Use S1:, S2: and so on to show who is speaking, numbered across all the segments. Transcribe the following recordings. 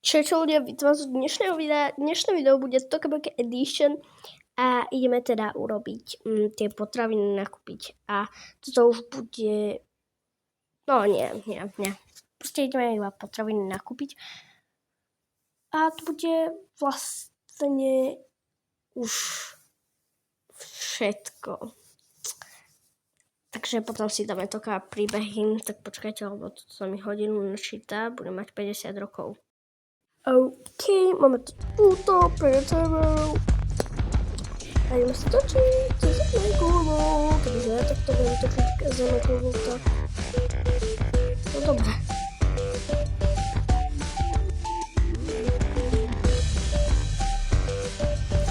S1: Čo ľudia, vítam vás z dnešného videa. Dnešné video bude Tokaboki Edition a ideme teda urobiť tie potraviny nakúpiť. A toto už bude... No nie. Proste ideme iba potraviny nakúpiť. A to bude vlastne už všetko. Takže potom si dáme taká príbehy, tak počkajte, lebo to sa mi hodinu načíta, budem mať 50 rokov. OK, máme tu túto pred sebou. A ideme sa točiť so zemnou guľou, takže ja takto budem točiť zemnou guľou, tak. No dobre.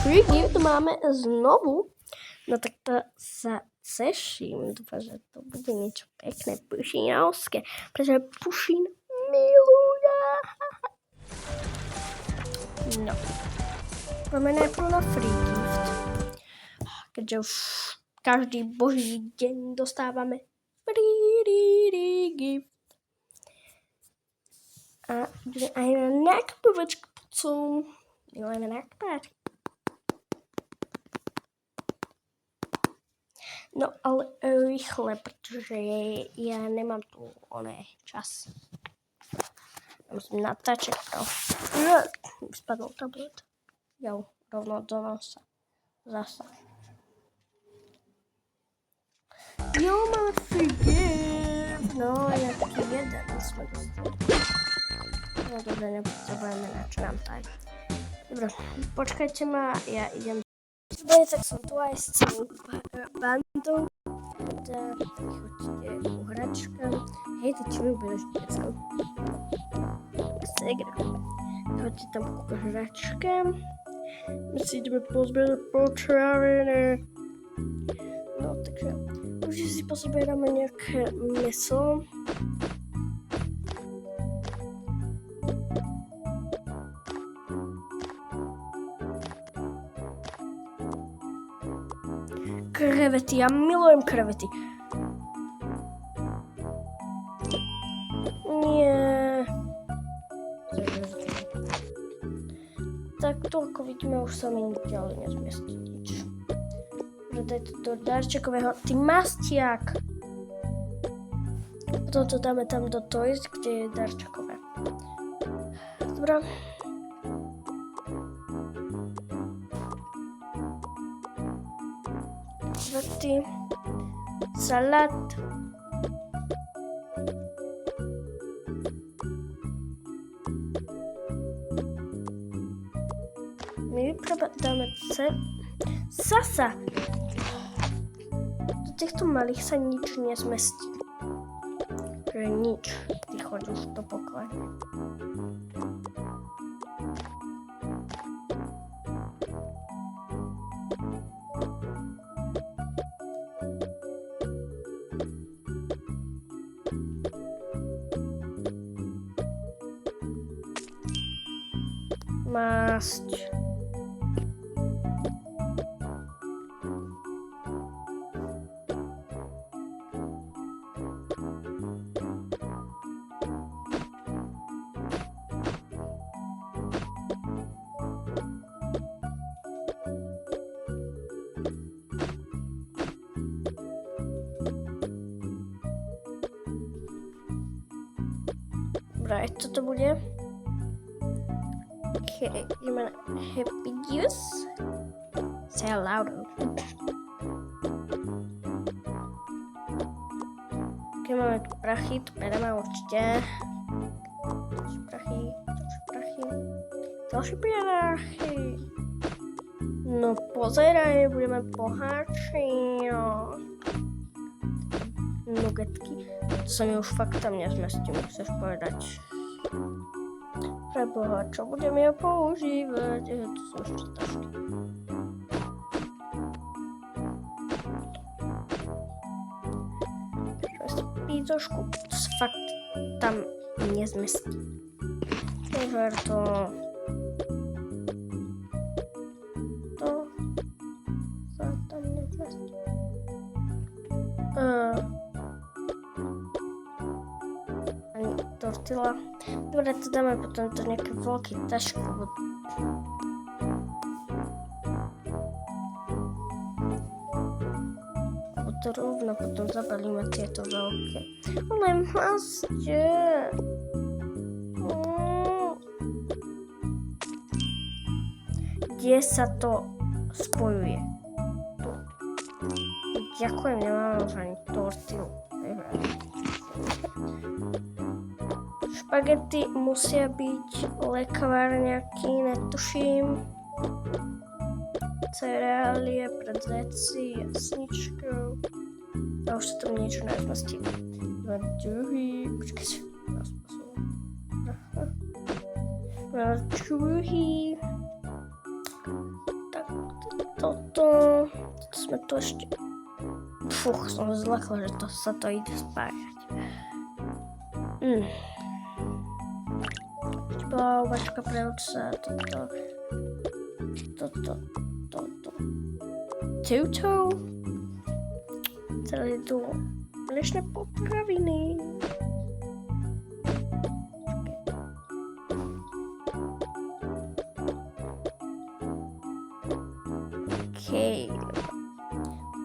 S1: Free gift máme znovu. No tak to sa teším. Dúfam, že to bude niečo pekné, pušinovské, pretože pušin miluje. No. Máme najprv na free gift. Keďže už každý boží deň dostávame free gift. A ideme aj na nákupovačku pocom. Ideme nakupovať. No ale rýchle, pretože ja nemám tu čas. Musím natáčať to. Spadol tablet. Jo, rovno do nosa. Zasa. Jo, máme free gift. No, jaký jeden sme dostali. No dobre, nepotrebujeme na čo nám tak. Dobre, počkajte ma, ja idem. Dobre, tak som tu aj s celou bandou. Tak choďte ku hračkám. Hej, ty čo mi budeš peckať? Segra. Choďte tam ku hračkám. My si ideme pozbierať potraviny. No, takže už si pozbierame nejaké mäso. Krevety, ja milujem krevety. Nie. Tak to, ako vidíme, už sa mi ďalej nezmiestí nič. Že daj to do darčekového. Ty mastiak! Potom to dáme tam do Toys, kde je darčekové. Dobre. Vrty, salát. My dáme Sasa. Do týchto malých sa nič nezmestí. Že nič. Ty chodíš do pokladne. Masť. Dobre, čo to bude? Okay, ideme na Happy Juice. Say louder. Okay, máme tu prachy, tu bereme určite. Ďalšie prachy. No pozeraj, budeme bohatší. Nugetky. To sa mi už fakt tam nezmestí, chceš povedať. Preboha, čo budeme ja používať? To sú ešte tašky. Pízošku, to sa fakt tam nezmestí. Never to... To sa tam nezmestí. Ani tort zmotila. Dobre, to dáme potom do nejaké veľké tašky. Lebo to rovno potom zabalíme tieto veľké. Ale masťe. Kde sa to spojuje? Tu. Ďakujem, nemáme už ani tortilu. Špagety musia byť lekvárňaky, netuším. Cereálie, predzeci, jasničku. A už sa tam niečo nezmestí. Dva druhy. Počkajte. Dva druhy. Tak, toto sme tu ešte... Fuch, som zlakla, že to sa to ide spájať. Plávačka pre oca, toto. Tuto. Celé tu mliečne potraviny. Okej.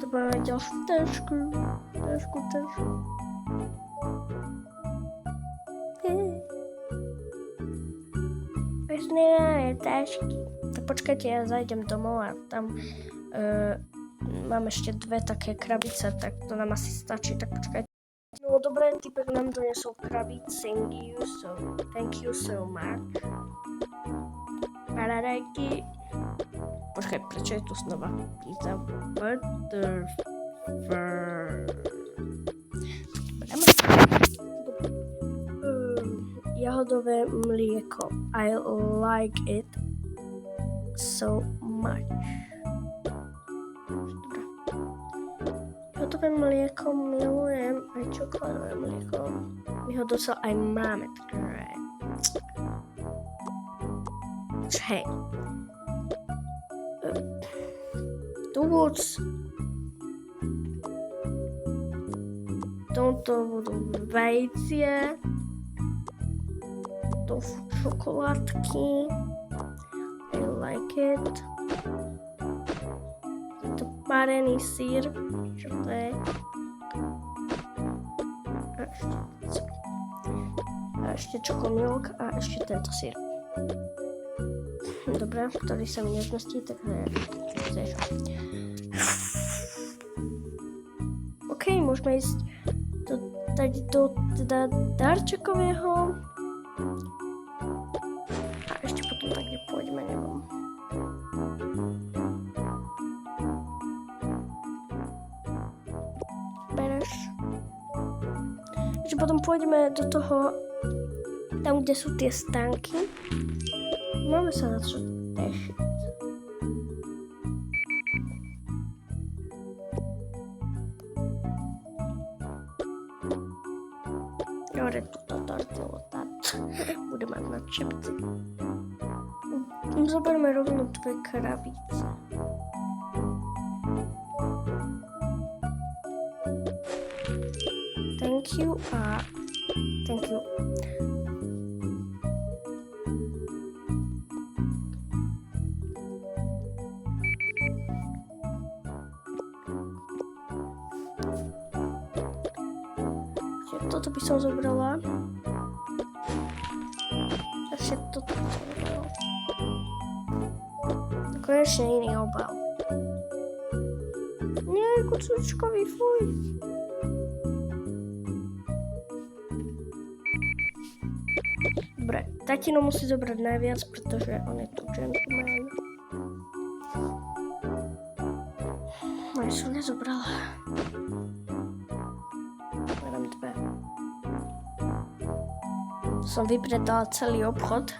S1: To máme ďalšiu tašku. Pešné tašky. Tak počkajte, ja zajdem domov a tam mám ešte dve také krabice, tak to nám asi stačí, tak počkajte. No dobre, typek nám donesol krabice, thank you so much. Paradajky. Počkaj, prečo je tu znova pizza? Jahodové mlieko. I like it so much. Jahodové mlieko milujem, aj čokoládové mlieko. My ho docela aj máme, takže... Hej. Towards tomto budú vajcie, tofu čokoládky, I like it, to parený sír, čo to je, a ešte čokomilk a ešte tento sír. Dobre, ktorý sa mi nezmestí, takže chceš. OK, môžeme ísť dať do teda darčekového. A ešte potom tak, kde pôjdeme, neviem. Bereš. Ešte potom pôjdeme do toho, tam, kde sú tie stánky. Máme sa na čo tešiť. Dobre, túto tortilu bude mať na čepci. Zoberme rovno dve krabice. Thank you a thank you. Toto by som zobrala. Ešte toto by som zobrala. Konečne iný obal. Nie, kucúčkový, fuj. Dobre, tatino musí zobrať najviac, pretože on je tu gentleman. No, ja som nezobrala. Som vypredala celý obchod.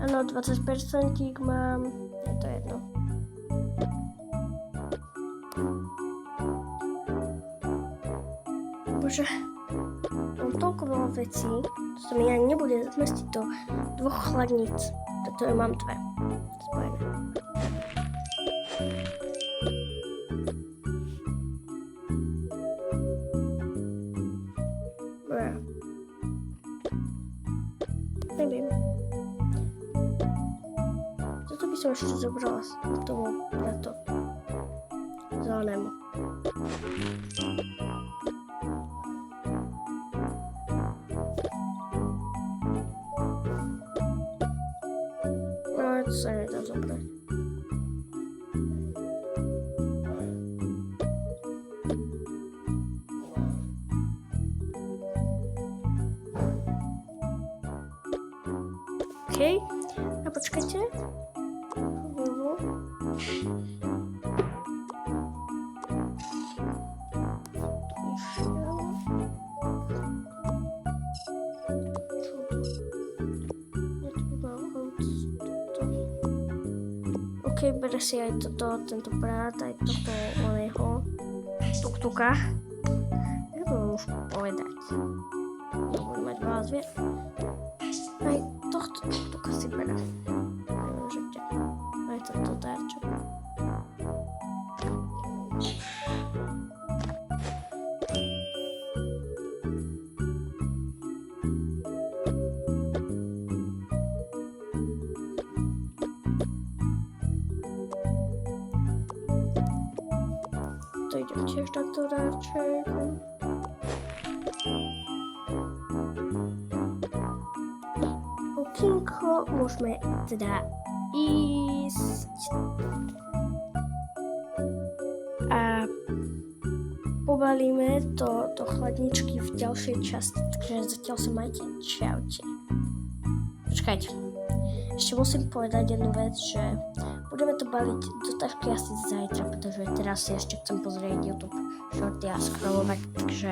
S1: Áno, 20% mám. Je to jedno. Bože, mám toľko veľa vecí, to sa mi ani nebude zmestiť do 2 chladníc. Toto ja mám 2. Spojené. som ešte zobrala tomu preto zelenému. No, to sa nedá zobrať. OK. A počkajte. OK, bere si aj tento prát, aj toto oného tuk-tuka. Ja to môžu povedať. Nebudem mať veľa zvier. Aj tohto tuk-tuka si bere. Nemôžete. Aj toto dáčok. To idem tiež takto dáček. Okýnko, môžeme teda ísť a pobalíme to do chladničky v ďalšej časti, takže zatiaľ sa majte, čaute. Počkajte, ešte musím povedať jednu vec, že budeme to baliť do tašky asi zajtra, pretože teraz si ešte chcem pozrieť YouTube shorty a scrollovať, takže